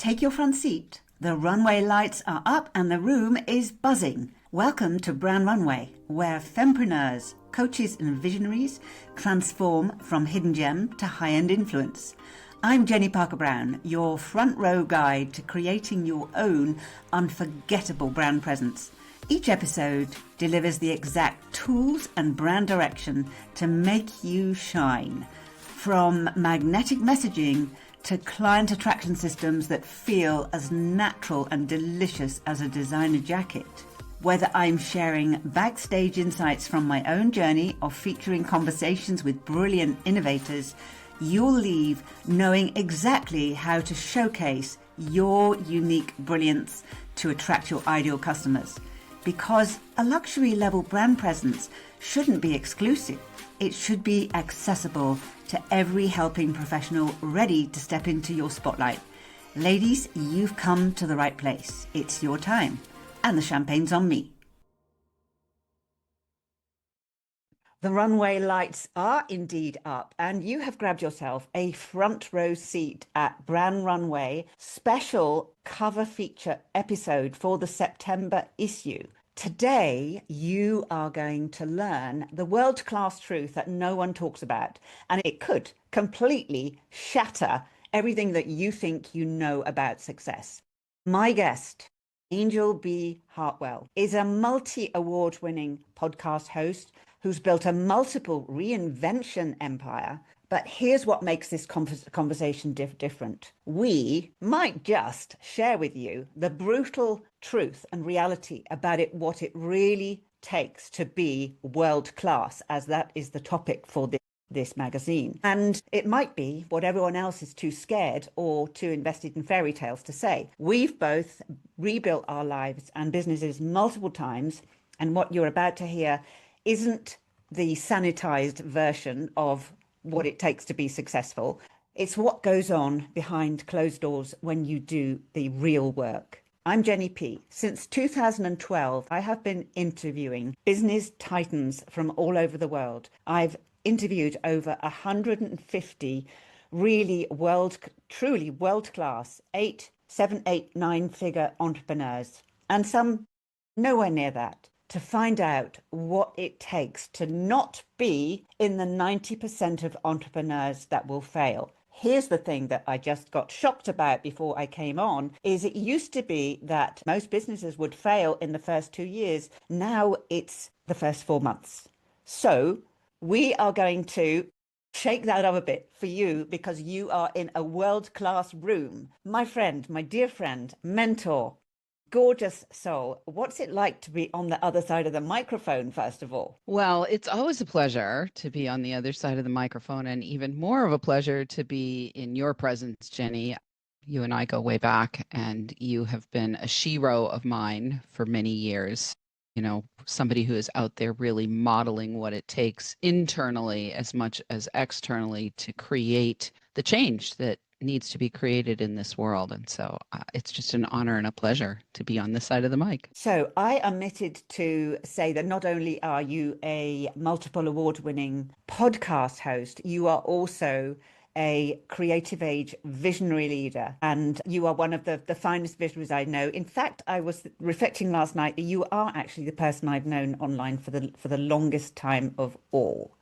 Take your front seat. The runway lights are up and the room is buzzing. Welcome to Brand Runway, where fempreneurs, coaches and visionaries transform from hidden gem to high-end influence. I'm Jenni Parker-Brown, your front row guide to creating your own unforgettable brand presence. Each episode delivers the exact tools and brand direction to make you shine. From magnetic messaging to client attraction systems that feel as natural and delicious as a designer jacket. Whether I'm sharing backstage insights from my own journey or featuring conversations with brilliant innovators, you'll leave knowing exactly how to showcase your unique brilliance to attract your ideal customers. Because a luxury level brand presence shouldn't be exclusive. It should be accessible to every helping professional ready to step into your spotlight. Ladies, you've come to the right place. It's your time. And the champagne's on me. The runway lights are indeed up, and you have grabbed yourself a front row seat at Brand Runway special cover feature episode for the September issue. Today, you are going to learn the world-class truth that no one talks about, and it could completely shatter everything that you think you know about success. My guest, Anjel B. Hartwell, is a multi-award-winning podcast host who's built a multiple reinvention empire. But here's what makes this conversation different. We might just share with you the brutal truth and reality about what it really takes to be world class, as that is the topic for this magazine. And it might be what everyone else is too scared or too invested in fairy tales to say. We've both rebuilt our lives and businesses multiple times, and what you're about to hear isn't the sanitized version of what it takes to be successful. It's what goes on behind closed doors when you do the real work. I'm Jenni P. Since 2012, I have been interviewing business titans from all over the world. I've interviewed over 150 really truly world-class 8, 7, 8, 9-figure entrepreneurs, and some nowhere near that, to find out what it takes to not be in the 90% of entrepreneurs that will fail. Here's the thing that I just got shocked about before I came on, is it used to be that most businesses would fail in the first 2 years. Now it's the first 4 months. So we are going to shake that up a bit for you, because you are in a world-class room. My friend, my dear friend, mentor, gorgeous soul. What's it like to be on the other side of the microphone, first of all? Well, it's always a pleasure to be on the other side of the microphone, and even more of a pleasure to be in your presence, Jenni. You and I go way back, and you have been a shero of mine for many years. You know, somebody who is out there really modeling what it takes internally as much as externally to create the change that needs to be created in this world. And so it's just an honor and a pleasure to be on this side of the mic. So I omitted to say that not only are you a multiple award-winning podcast host, you are also a creative age visionary leader, and you are one of the finest visionaries I know. In fact, I was reflecting last night that you are actually the person I've known online for the longest time of all.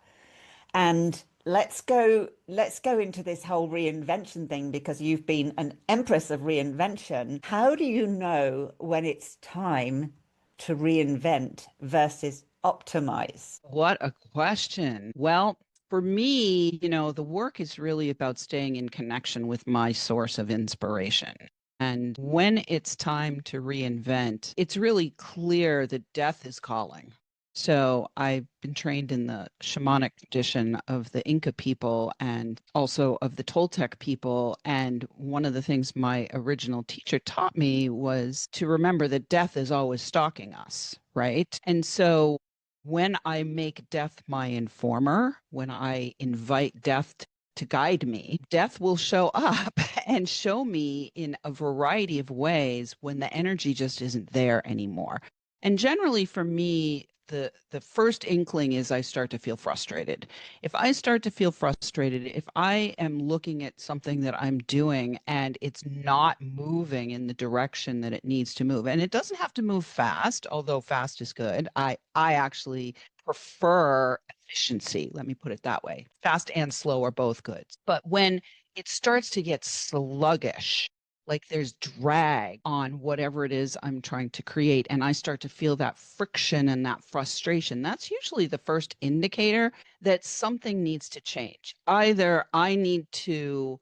And let's go into this whole reinvention thing, because you've been an empress of reinvention. How do you know when it's time to reinvent versus optimize? What a question. Well, for me, the work is really about staying in connection with my source of inspiration. And when it's time to reinvent, it's really clear that death is calling. So I've been trained in the shamanic tradition of the Inca people and also of the Toltec people. And one of the things my original teacher taught me was to remember that death is always stalking us, right? And so when I make death my informer, when I invite death to guide me, death will show up and show me in a variety of ways when the energy just isn't there anymore. And generally for me, the first inkling is I start to feel frustrated. If I start to feel frustrated, if I am looking at something that I'm doing and it's not moving in the direction that it needs to move, and it doesn't have to move fast, although fast is good. I actually prefer efficiency. Let me put it that way. Fast and slow are both good. But when it starts to get sluggish, like there's drag on whatever it is I'm trying to create, and I start to feel that friction and that frustration, that's usually the first indicator that something needs to change. Either I need to,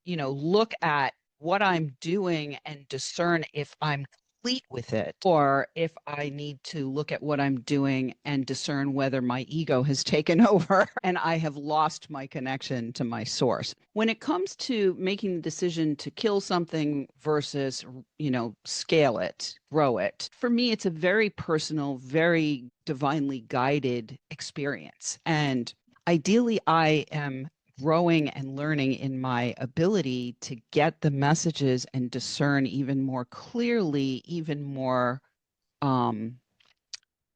look at what I'm doing and discern if I'm complete with it, or if I need to look at what I'm doing and discern whether my ego has taken over and I have lost my connection to my source. When it comes to making the decision to kill something versus, scale it, grow it, for me, it's a very personal, very divinely guided experience. And ideally, I am growing and learning in my ability to get the messages and discern even more clearly, even more um,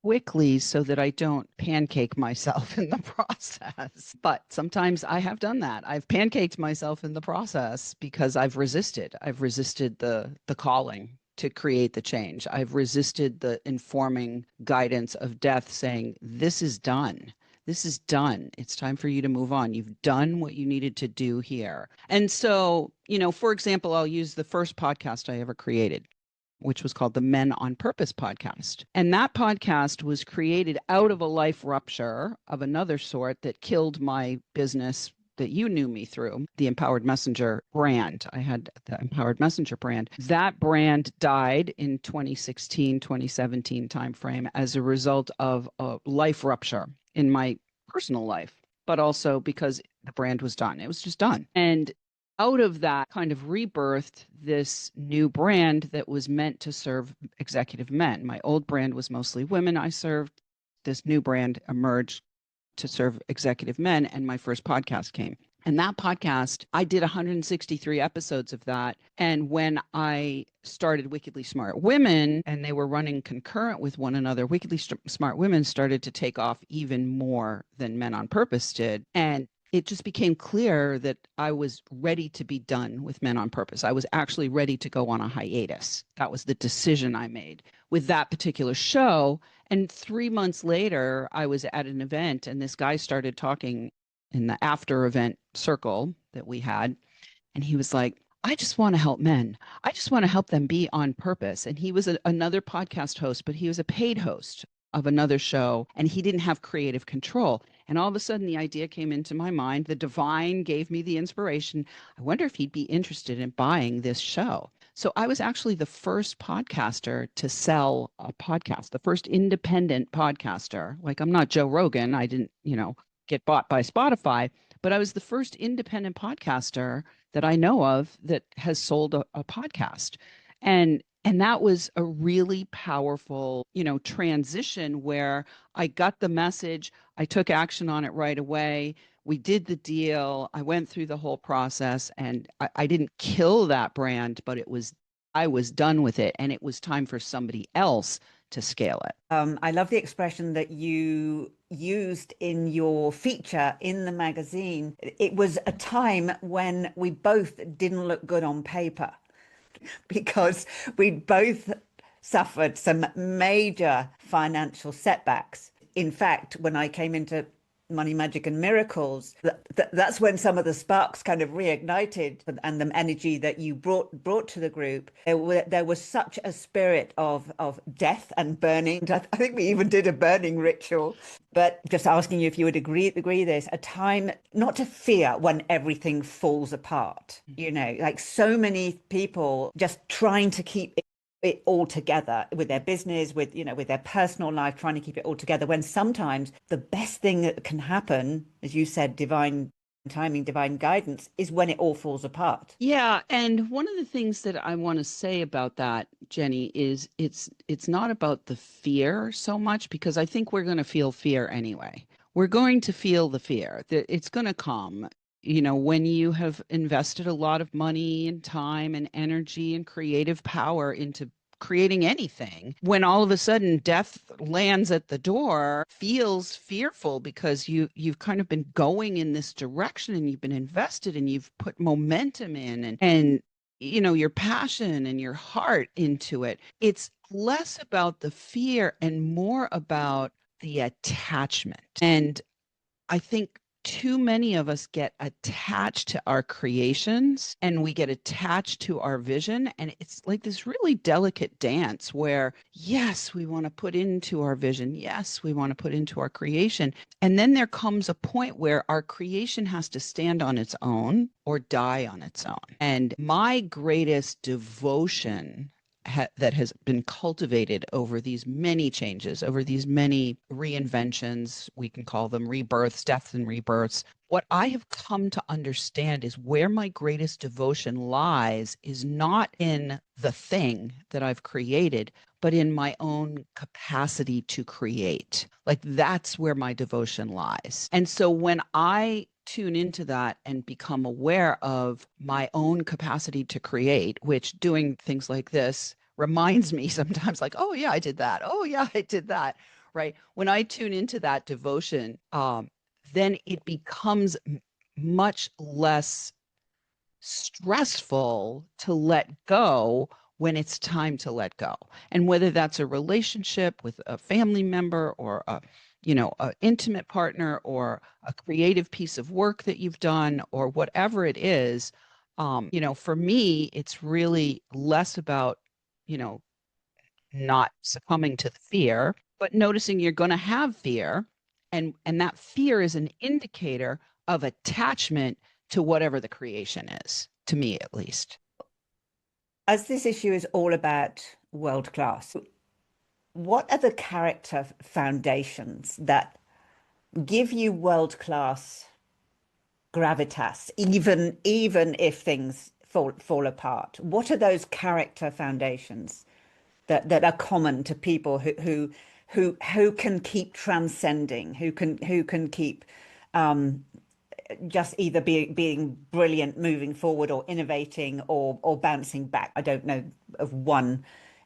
quickly, so that I don't pancake myself in the process. But sometimes I have done that. I've pancaked myself in the process because I've resisted. I've resisted the calling to create the change. I've resisted the informing guidance of death saying, this is done. This is done. It's time for you to move on. You've done what you needed to do here. And so, for example, I'll use the first podcast I ever created, which was called the Men on Purpose podcast. And that podcast was created out of a life rupture of another sort that killed my business that you knew me through, the Empowered Messenger brand. I had the Empowered Messenger brand. That brand died in 2016, 2017 timeframe as a result of a life rupture in my personal life, but also because the brand was done. It was just done. And out of that kind of rebirthed this new brand that was meant to serve executive men. My old brand was mostly women I served. This new brand emerged to serve executive men, and my first podcast came. And that podcast, I did 163 episodes of that. And when I started Wickedly Smart Women, and they were running concurrent with one another, Wickedly Smart Women started to take off even more than Men on Purpose did. And it just became clear that I was ready to be done with Men on Purpose. I was actually ready to go on a hiatus. That was the decision I made with that particular show. And 3 months later, I was at an event, and this guy started talking in the after event circle that we had. And he was like, I just want to help men. I just want to help them be on purpose. And he was another podcast host, but he was a paid host of another show, and he didn't have creative control. And all of a sudden, the idea came into my mind. The divine gave me the inspiration. I wonder if he'd be interested in buying this show. So I was actually the first podcaster to sell a podcast, the first independent podcaster. Like, I'm not Joe Rogan. I didn't, get bought by Spotify, but I was the first independent podcaster that I know of that has sold a podcast. And that was a really powerful, transition where I got the message. I took action on it right away. We did the deal. I went through the whole process, and I didn't kill that brand, but I was done with it, and it was time for somebody else to scale it. I love the expression that you used in your feature in the magazine. It was a time when we both didn't look good on paper because we both suffered some major financial setbacks. In fact, when I came into Money, Magic and Miracles, that's when some of the sparks kind of reignited, and the energy that you brought to the group. There was such a spirit of death and burning. I think we even did a burning ritual. But just asking you if you would agree this, a time not to fear when everything falls apart, like so many people just trying to keep it all together with their business, with their personal life, trying to keep it all together, when sometimes the best thing that can happen, as you said, divine timing, divine guidance, is when it all falls apart. Yeah, and one of the things that I want to say about that, Jenni, is it's not about the fear so much, because I think we're going to feel fear anyway. We're going to feel the fear that it's going to come. When you have invested a lot of money and time and energy and creative power into creating anything, when all of a sudden death lands at the door, feels fearful because you've kind of been going in this direction and you've been invested and you've put momentum in and your passion and your heart into it. It's less about the fear and more about the attachment. And I think too many of us get attached to our creations and we get attached to our vision. And it's like this really delicate dance where, yes, we want to put into our vision. Yes, we want to put into our creation. And then there comes a point where our creation has to stand on its own or die on its own. And my greatest devotion that has been cultivated over these many changes, over these many reinventions, we can call them rebirths, deaths and rebirths. What I have come to understand is where my greatest devotion lies is not in the thing that I've created, but in my own capacity to create. Like that's where my devotion lies. And so when I tune into that and become aware of my own capacity to create, which doing things like this reminds me sometimes like, oh yeah, I did that. Oh yeah, I did that. Right. When I tune into that devotion, then it becomes much less stressful to let go when it's time to let go. And whether that's a relationship with a family member or an intimate partner or a creative piece of work that you've done or whatever it is, for me, it's really less about, not succumbing to the fear, but noticing you're going to have fear. And that fear is an indicator of attachment to whatever the creation is, to me at least. As this issue is all about world class, what are the character foundations that give you world class gravitas, even if things fall apart? What are those character foundations that are common to people who can keep transcending, who can keep just either being brilliant moving forward or innovating or bouncing back? I don't know of one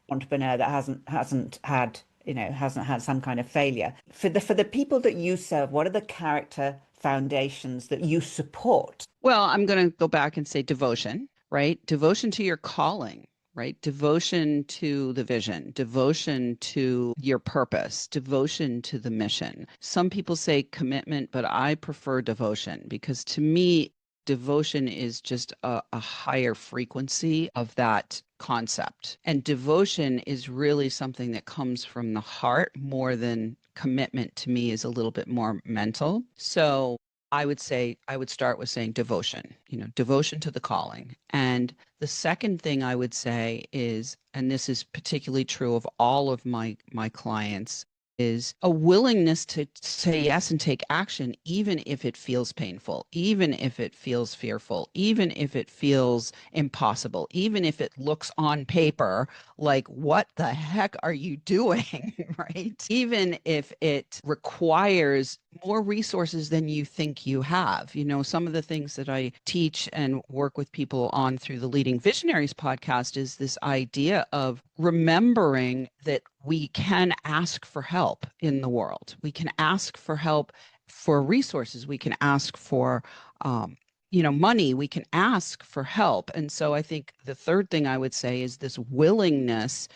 entrepreneur that hasn't had some kind of failure. For the people that you serve, what are the character foundations that you support? Well, I'm going to go back and say devotion, right? Devotion to your calling, right? Devotion to the vision, devotion to your purpose, devotion to the mission. Some people say commitment, but I prefer devotion because to me, devotion is just a higher frequency of that concept. And devotion is really something that comes from the heart more than commitment to me is a little bit more mental. So I would start with saying devotion, devotion to the calling. And the second thing I would say is, and this is particularly true of all of my clients, is a willingness to say yes and take action, even if it feels painful, even if it feels fearful, even if it feels impossible, even if it looks on paper like, what the heck are you doing? Right? Even if it requires more resources than you think you have. Some of the things that I teach and work with people on through the Leading Visionaries podcast is this idea of remembering that we can ask for help in the world. We can ask for help for resources. We can ask for, money. We can ask for help. And so I think the third thing I would say is this willingness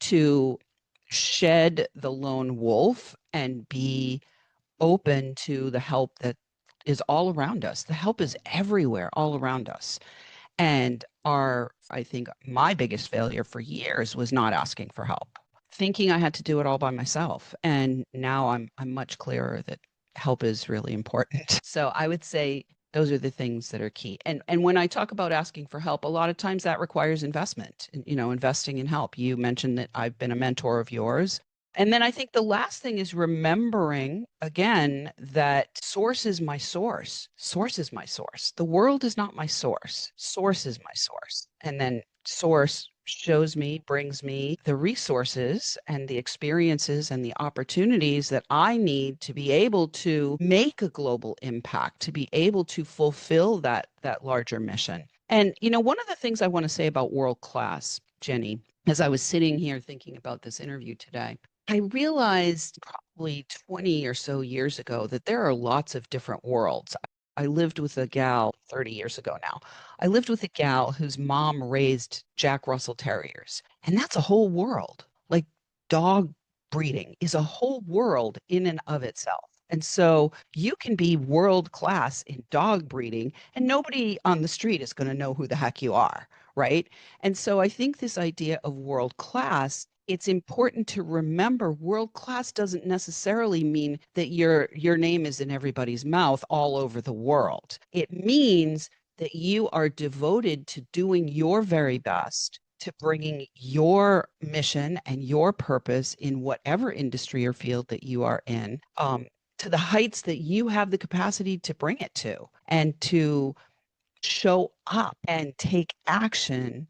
to shed the lone wolf and be open to the help that is all around us. The help is everywhere, all around us. And I think my biggest failure for years was not asking for help, thinking I had to do it all by myself. And now I'm much clearer that help is really important. So I would say those are the things that are key. And when I talk about asking for help, a lot of times that requires investment, investing in help. You mentioned that I've been a mentor of yours. And then I think the last thing is remembering again that source is my source. Source is my source. The world is not my source. Source is my source. And then source shows me, brings me the resources and the experiences and the opportunities that I need to be able to make a global impact, to be able to fulfill that larger mission. And, one of the things I want to say about world class Jenny, as I was sitting here thinking about this interview today, I realized probably 20 or so years ago that there are lots of different worlds. I lived with a gal 30 years ago now. I lived with a gal whose mom raised Jack Russell Terriers, and that's a whole world. Like dog breeding is a whole world in and of itself. And so you can be world class in dog breeding, and nobody on the street is going to know who the heck you are, right? And so I think this idea of world class, it's important to remember world class doesn't necessarily mean that your name is in everybody's mouth all over the world. It means that you are devoted to doing your very best to bringing your mission and your purpose in whatever industry or field that you are in, to the heights that you have the capacity to bring it to, and to show up and take action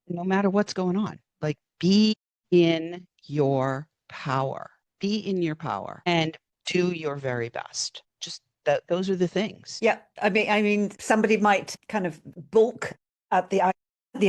no matter what's going on. Like be in your power, be in your power and do your very best. Just that those are the things. Yeah, I mean, somebody might kind of balk at the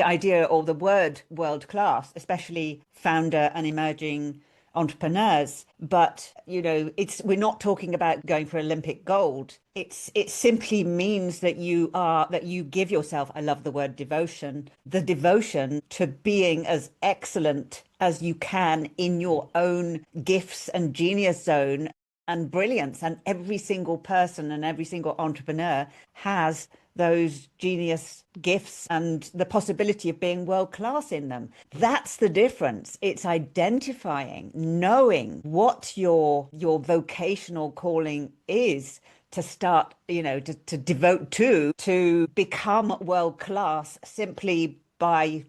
idea or the word world class, especially founder and emerging entrepreneurs. But we're not talking about going for Olympic gold. It simply means that you give yourself, I love the word devotion, the devotion to being as excellent as you can in your own gifts and genius zone and brilliance. And every single person and every single entrepreneur has those genius gifts and the possibility of being world class in them. That's the difference. It's identifying, knowing what your vocational calling is, to start, to devote to become world class simply by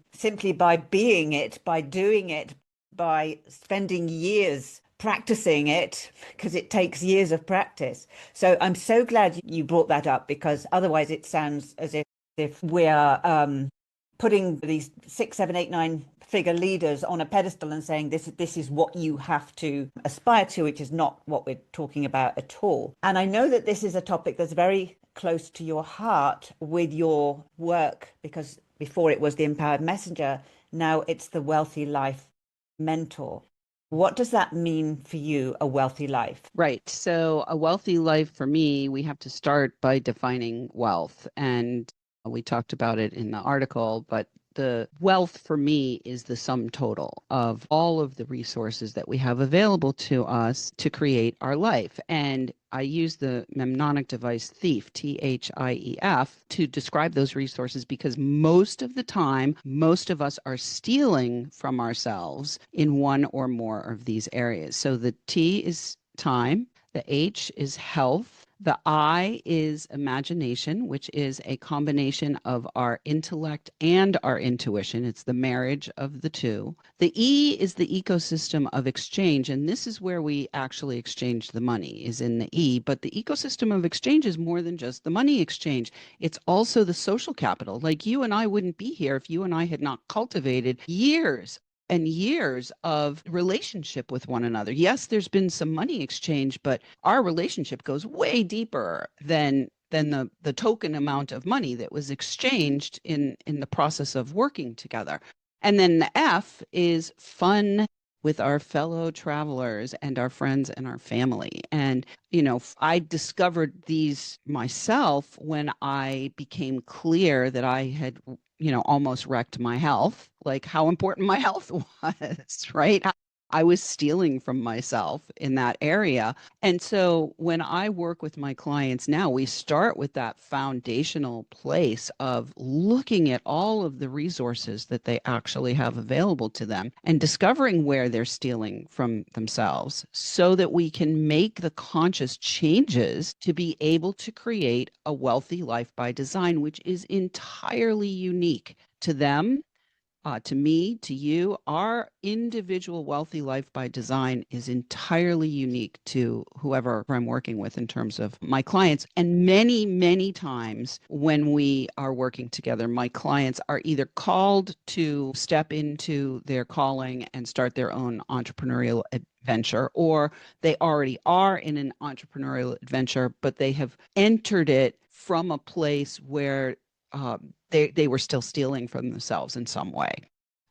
being it, by doing it, by spending years practicing it, because it takes years of practice. So I'm so glad you brought that up, because otherwise it sounds as if we are putting these 6, 7, 8, 9 figure leaders on a pedestal and saying this is what you have to aspire to, which is not what we're talking about at all. And I know that this is a topic that's very close to your heart with your work, because before it was the Empowered Messenger, now it's the Wealthy Life Mentor. What does that mean for you, a wealthy life? Right. So, a wealthy life for me, we have to start by defining wealth. And we talked about it in the article, but the wealth for me is the sum total of all of the resources that we have available to us to create our life. And I use the mnemonic device thief, THIEF, to describe those resources, because most of the time, most of us are stealing from ourselves in one or more of these areas. So the T is time, the H is health. The I is imagination, which is a combination of our intellect and our intuition. It's the marriage of the two. The E is the ecosystem of exchange, and this is where we actually exchange the money, is in the E. But the ecosystem of exchange is more than just the money exchange. It's also the social capital. Like, you and I wouldn't be here if you and I had not cultivated years and years of relationship with one another. Yes, there's been some money exchange, but our relationship goes way deeper than the token amount of money that was exchanged in the process of working together. And then the F is fun with our fellow travelers and our friends and our family. And, I discovered these myself when I became clear that I had, almost wrecked my health, like how important my health was, right? I was stealing from myself in that area. And so when I work with my clients now, we start with that foundational place of looking at all of the resources that they actually have available to them and discovering where they're stealing from themselves, so that we can make the conscious changes to be able to create a wealthy life by design, which is entirely unique to them, to me, to you. Our individual wealthy life by design is entirely unique to whoever I'm working with in terms of my clients. And many, many times when we are working together, my clients are either called to step into their calling and start their own entrepreneurial adventure, or they already are in an entrepreneurial adventure, but they have entered it from a place where they were still stealing from themselves in some way.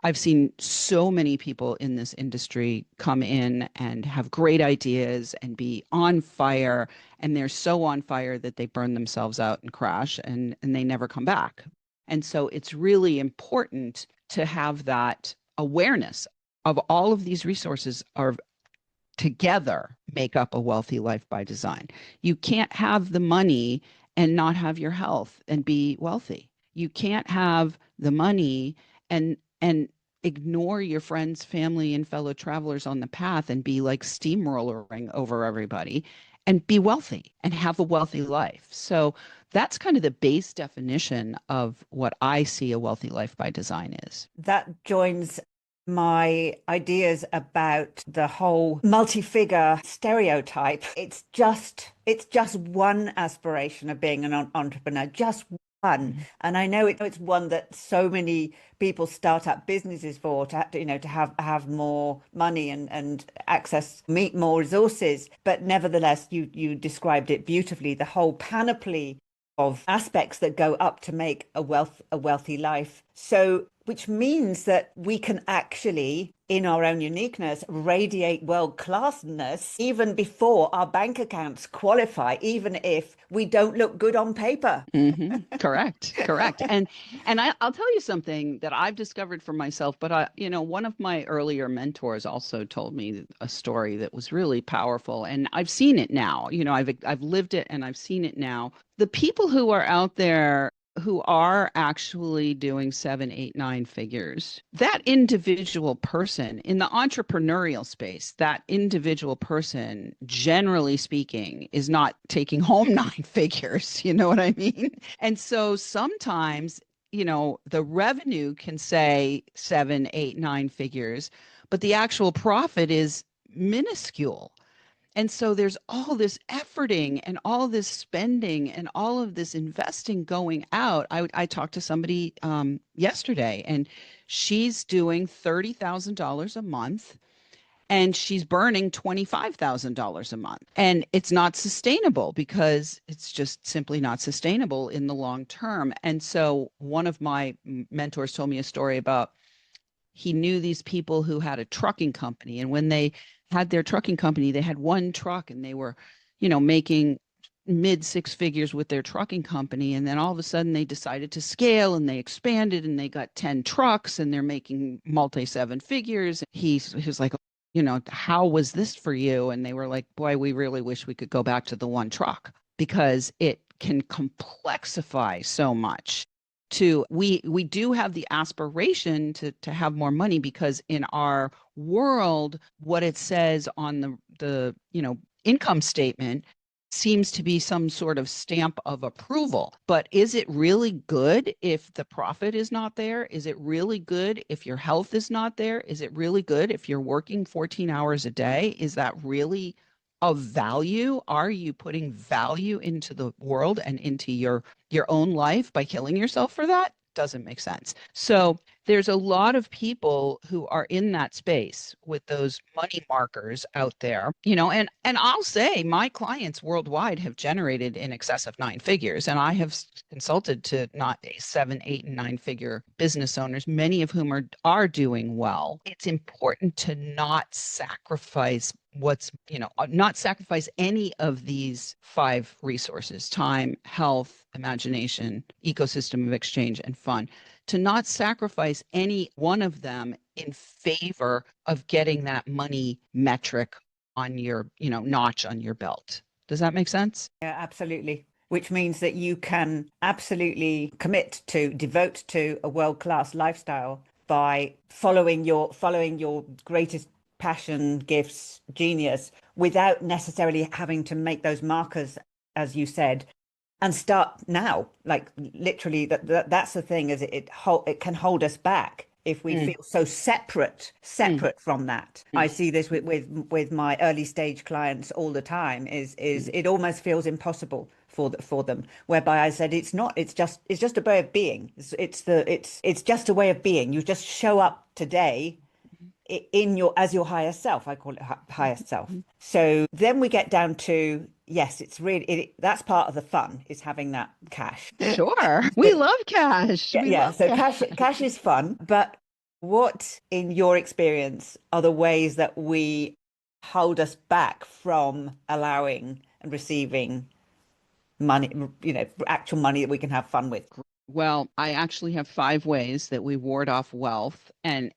I've seen so many people in this industry come in and have great ideas and be on fire. And they're so on fire that they burn themselves out and crash and they never come back. And so it's really important to have that awareness of all of these resources are together make up a wealthy life by design. You can't have the money and not have your health and be wealthy. You can't have the money and ignore your friends, family, and fellow travelers on the path and be like steamrollering over everybody and be wealthy and have a wealthy life. So that's kind of the base definition of what I see a wealthy life by design is. That joins my ideas about the whole multi-figure stereotype. It's just one aspiration of being an entrepreneur, just one. Mhm. And I know it's one that so many people start up businesses for, to have more money and access, meet more resources. But nevertheless, you described it beautifully, the whole panoply of aspects that go up to make a wealthy life. So, which means that we can actually, in our own uniqueness, radiate world classness even before our bank accounts qualify, even if we don't look good on paper. Correct, correct. I'll tell you something that I've discovered for myself, but one of my earlier mentors also told me a story that was really powerful, and I've seen it now. I've lived it and I've seen it now. The people who are out there who are actually doing 7, 8, 9 figures, that individual person in the entrepreneurial space, that individual person, generally speaking, is not taking home 9 figures. You know what I mean? And so sometimes, the revenue can say 7, 8, 9 figures, but the actual profit is minuscule. And so there's all this efforting and all this spending and all of this investing going out. I talked to somebody yesterday, and she's doing $30,000 a month and she's burning $25,000 a month. And it's not sustainable because it's just simply not sustainable in the long term. And so one of my mentors told me a story about he knew these people who had a trucking company. And when they had their trucking company, they had one truck and they were, making mid 6 figures with their trucking company. And then all of a sudden they decided to scale and they expanded and they got 10 trucks and they're making multi 7 figures. He was like, how was this for you? And they were like, boy, we really wish we could go back to the one truck because it can complexify so much. We do have the aspiration to have more money because in our world what it says on the income statement seems to be some sort of stamp of approval. But is it really good if the profit is not there? Is it really good if your health is not there? Is it really good if you're working 14 hours a day? Is that really of value? Are you putting value into the world and into your own life by killing yourself for that? Doesn't make sense. So there's a lot of people who are in that space with those money markers out there, and I'll say my clients worldwide have generated in excess of 9 figures, and I have consulted to not 7, 8, and 9 figure business owners, many of whom are doing well. It's important to not sacrifice not sacrifice any of these 5 resources: time, health, imagination, ecosystem of exchange, and fun. To not sacrifice any one of them in favor of getting that money metric on your, notch on your belt. Does that make sense? Yeah, absolutely. Which means that you can absolutely devote to a world-class lifestyle by following your greatest passion, gifts, genius, without necessarily having to make those markers, as you said, and start now. Like literally, that's the thing, is it can hold us back if we feel so separate from that. I see this with my early stage clients all the time. Is it almost feels impossible for them, whereby I said it's just a way of being. It's just a way of being. You just show up today as your higher self. I call it higher self. So then we get down to, yes, it's really that's part of the fun, is having that cash. Sure. We love cash. Yeah, We yeah. love So cash. cash is fun, but What, in your experience, are the ways that we hold us back from allowing and receiving money, actual money that we can have fun with? Well, I actually have 5 ways that we ward off wealth, and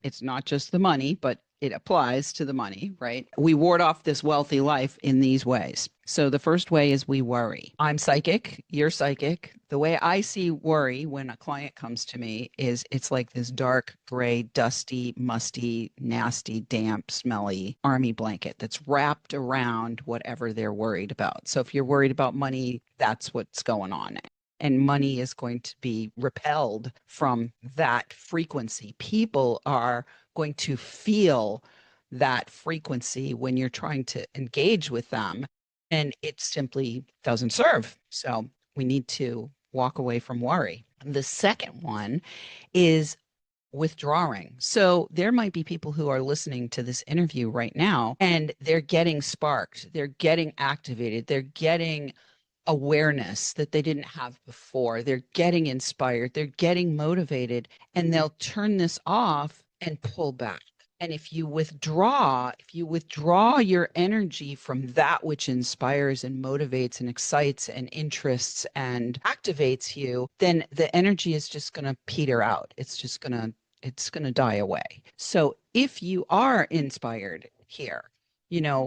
it's not just the money, but it applies to the money, right? We ward off this wealthy life in these ways. So the first way is we worry. I'm psychic, you're psychic. The way I see worry when a client comes to me is it's like this dark, gray, dusty, musty, nasty, damp, smelly army blanket that's wrapped around whatever they're worried about. So if you're worried about money, that's what's going on, and money is going to be repelled from that frequency. People are going to feel that frequency when you're trying to engage with them, and it simply doesn't serve. So we need to walk away from worry. The second one is withdrawing. So there might be people who are listening to this interview right now and they're getting sparked, they're getting activated, they're getting awareness that they didn't have before. They're getting inspired, they're getting motivated, and they'll turn this off and pull back. And if you withdraw your energy from that which inspires and motivates and excites and interests and activates you, then the energy is just going to peter out. It's going to die away. So if you are inspired here,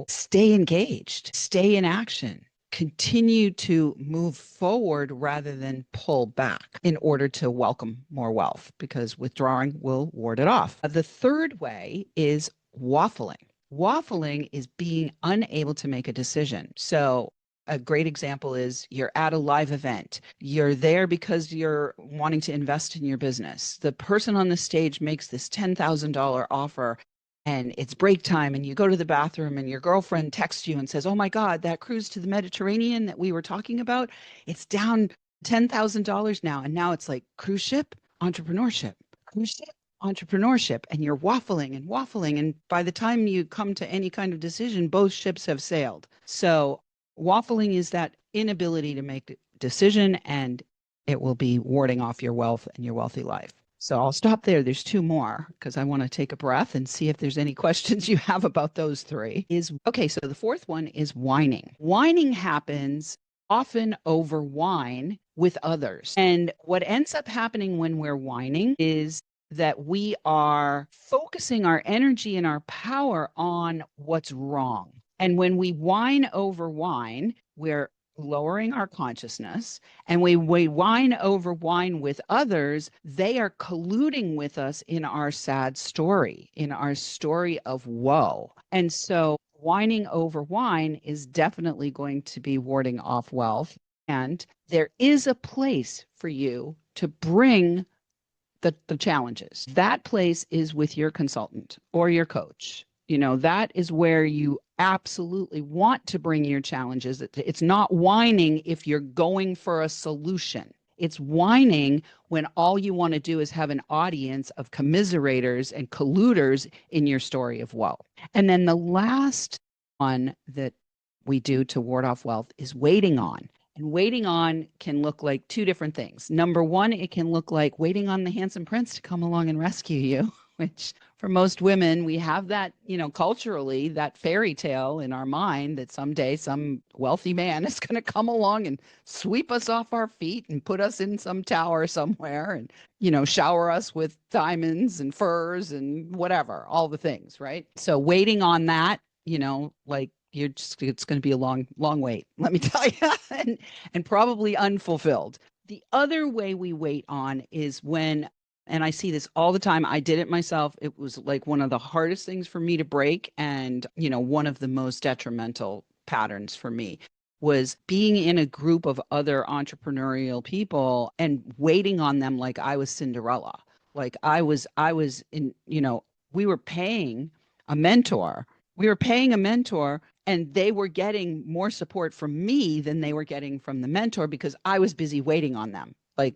stay engaged, stay in action, continue to move forward rather than pull back in order to welcome more wealth, because withdrawing will ward it off. The third way is waffling. Waffling is being unable to make a decision. So a great example is you're at a live event. You're there because you're wanting to invest in your business. The person on the stage makes this $10,000 offer and it's break time and you go to the bathroom and your girlfriend texts you and says, "Oh my God, that cruise to the Mediterranean that we were talking about, it's down $10,000 now." And now it's like cruise ship, entrepreneurship, cruise ship, entrepreneurship. And you're waffling and waffling. And by the time you come to any kind of decision, both ships have sailed. So waffling is that inability to make a decision, and it will be warding off your wealth and your wealthy life. So I'll stop there. There's 2 more because I want to take a breath and see if there's any questions you have about those 3. Okay, so the fourth one is whining. Whining happens often over wine with others. And what ends up happening when we're whining is that we are focusing our energy and our power on what's wrong. And when we whine over wine, we're lowering our consciousness, and we whine over wine with others, they are colluding with us in our sad story, in our story of woe. And so whining over wine is definitely going to be warding off wealth. And there is a place for you to bring the challenges. That place is with your consultant or your coach. That is where you absolutely want to bring your challenges. It's not whining if you're going for a solution. It's whining when all you want to do is have an audience of commiserators and colluders in your story of woe. And then the last one that we do to ward off wealth is waiting on. And waiting on can look like 2 different things. Number one, it can look like waiting on the handsome prince to come along and rescue you, which for most women, we have that, culturally, that fairy tale in our mind that someday some wealthy man is going to come along and sweep us off our feet and put us in some tower somewhere and, shower us with diamonds and furs and whatever, all the things, right? So waiting on that, like it's going to be a long wait, let me tell you, and probably unfulfilled. The other way we wait on is when, and I see this all the time, I did it myself. It was like one of the hardest things for me to break. And, one of the most detrimental patterns for me was being in a group of other entrepreneurial people and waiting on them like I was Cinderella. Like I was in, we were paying a mentor. And they were getting more support from me than they were getting from the mentor because I was busy waiting on them. Like,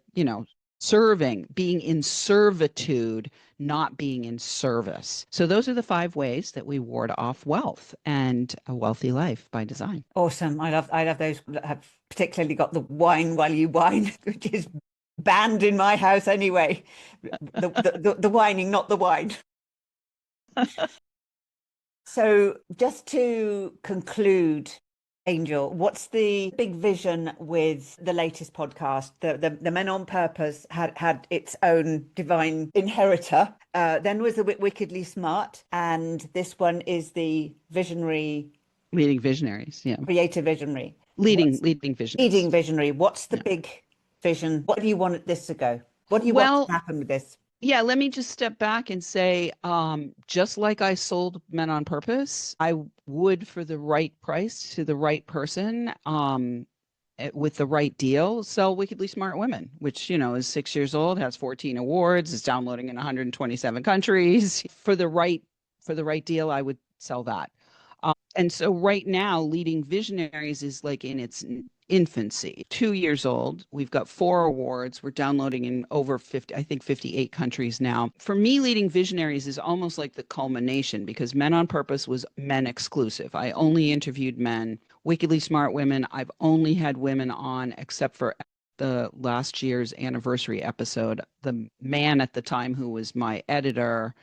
serving, being in servitude, not being in service. So those are the 5 ways that we ward off wealth and a wealthy life by design. Awesome. I love those that have particularly got the wine while you wine, which is banned in my house anyway. The whining, not the wine. So just to conclude, Angel, what's the big vision with the latest podcast? The Men on Purpose had its own divine inheritor. Then was the Wickedly Smart, and this one is the Visionary, Leading Visionaries. Yeah. Creative Visionary. Leading Visionaries. Leading Visionary. What's the Yeah. big vision? What do you want this to go? What do you want Well, to happen with this? yeah, let me just step back and say, just like I sold Men on Purpose, I would, for the right price to the right person, with the right deal, sell Wickedly Smart Women, which, is 6 years old, has 14 awards, is downloading in 127 countries. For the right deal, I would sell that. And so right now, Leading Visionaries is like in its infancy, 2 years old. We've got 4 awards. We're downloading in over 50, I think 58 countries now. For me, Leading Visionaries is almost like the culmination, because Men on Purpose was men exclusive. I only interviewed men. Wickedly Smart Women, I've only had women on, except for the last year's anniversary episode. The man at the time who was my editor,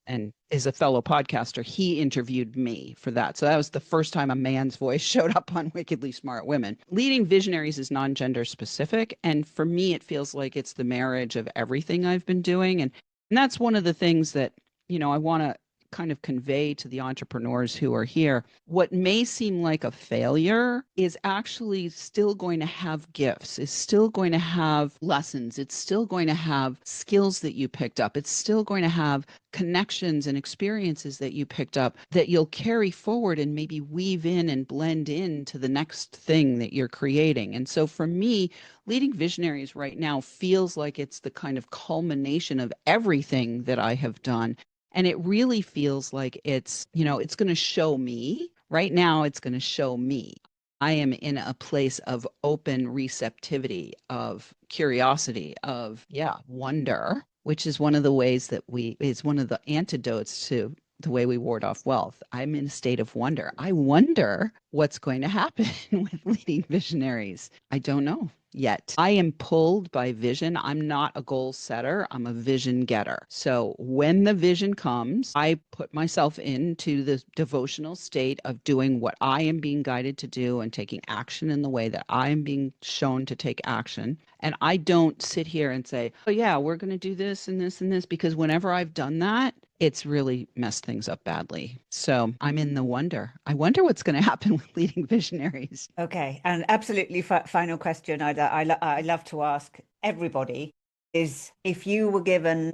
and is a fellow podcaster, he interviewed me for that. So that was the first time a man's voice showed up on Wickedly Smart Women. Leading Visionaries is non-gender specific. And for me, it feels like it's the marriage of everything I've been doing. And that's one of the things that, I want to kind of convey to the entrepreneurs who are here. What may seem like a failure is actually still going to have gifts, is still going to have lessons, it's still going to have skills that you picked up, it's still going to have connections and experiences that you picked up that you'll carry forward and maybe weave in and blend into the next thing that you're creating. And so for me, Leading Visionaries right now feels like it's the kind of culmination of everything that I have done. And it really feels like it's going to show me. Right now, it's going to show me. I am in a place of open receptivity, of curiosity, of, wonder, which is one of the ways that is one of the antidotes to the way we ward off wealth. I'm in a state of wonder. I wonder what's going to happen with Leading Visionaries. I don't know yet. I am pulled by vision. I'm not a goal setter. I'm a vision getter. So when the vision comes, I put myself into the devotional state of doing what I am being guided to do and taking action in the way that I am being shown to take action. And I don't sit here and say, oh yeah, we're going to do this and this and this, because whenever I've done that, it's really messed things up badly. So I'm in the wonder. I wonder what's going to happen with Leading Visionaries. Okay, and absolutely final question I love to ask everybody is, if you were given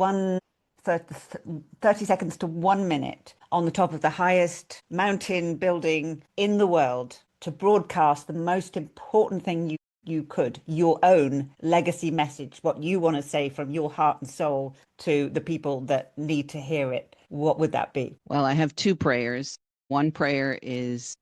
30 seconds to 1 minute on the top of the highest mountain building in the world to broadcast the most important thing you could, your own legacy message, what you want to say from your heart and soul to the people that need to hear it, what would that be? Well, I have 2 prayers. One prayer is,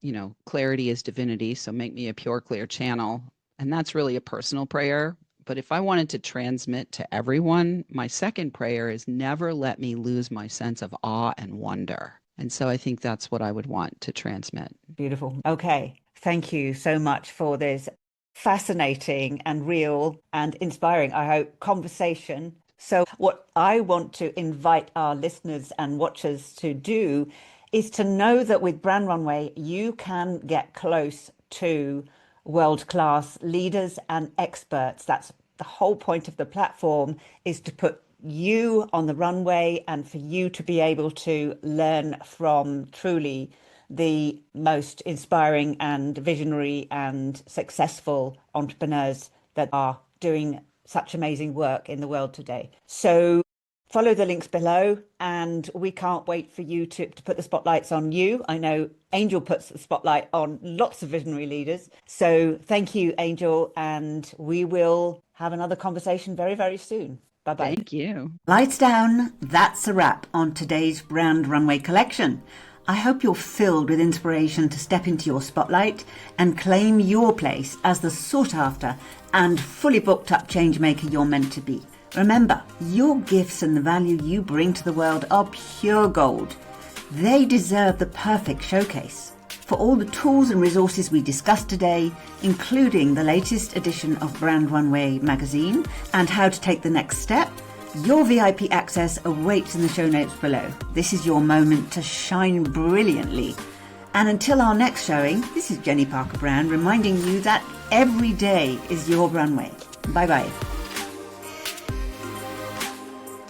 clarity is divinity. So make me a pure, clear channel. And that's really a personal prayer. But if I wanted to transmit to everyone, my second prayer is never let me lose my sense of awe and wonder. And so I think that's what I would want to transmit. Beautiful. Okay. Thank you so much for this fascinating and real and inspiring, I hope, conversation. So what I want to invite our listeners and watchers to do is to know that with Brand Runway, you can get close to world-class leaders and experts. That's the whole point of the platform, is to put you on the runway and for you to be able to learn from truly the most inspiring and visionary and successful entrepreneurs that are doing such amazing work in the world today. So follow the links below, and we can't wait for you to put the spotlights on you. I know Angel puts the spotlight on lots of visionary leaders. So thank you, Angel, and we will have another conversation very, very soon. Bye-bye. Thank you. Lights down. That's a wrap on today's Brand Runway collection. I hope you're filled with inspiration to step into your spotlight and claim your place as the sought-after and fully booked-up changemaker you're meant to be. Remember, your gifts and the value you bring to the world are pure gold. They deserve the perfect showcase. for all the tools and resources we discussed today, including the latest edition of Brand Runway magazine and how to take the next step, your VIP access awaits in the show notes below. This is your moment to shine brilliantly. And until our next showing, this is Jenni Parker Brand reminding you that every day is your runway. Bye-bye.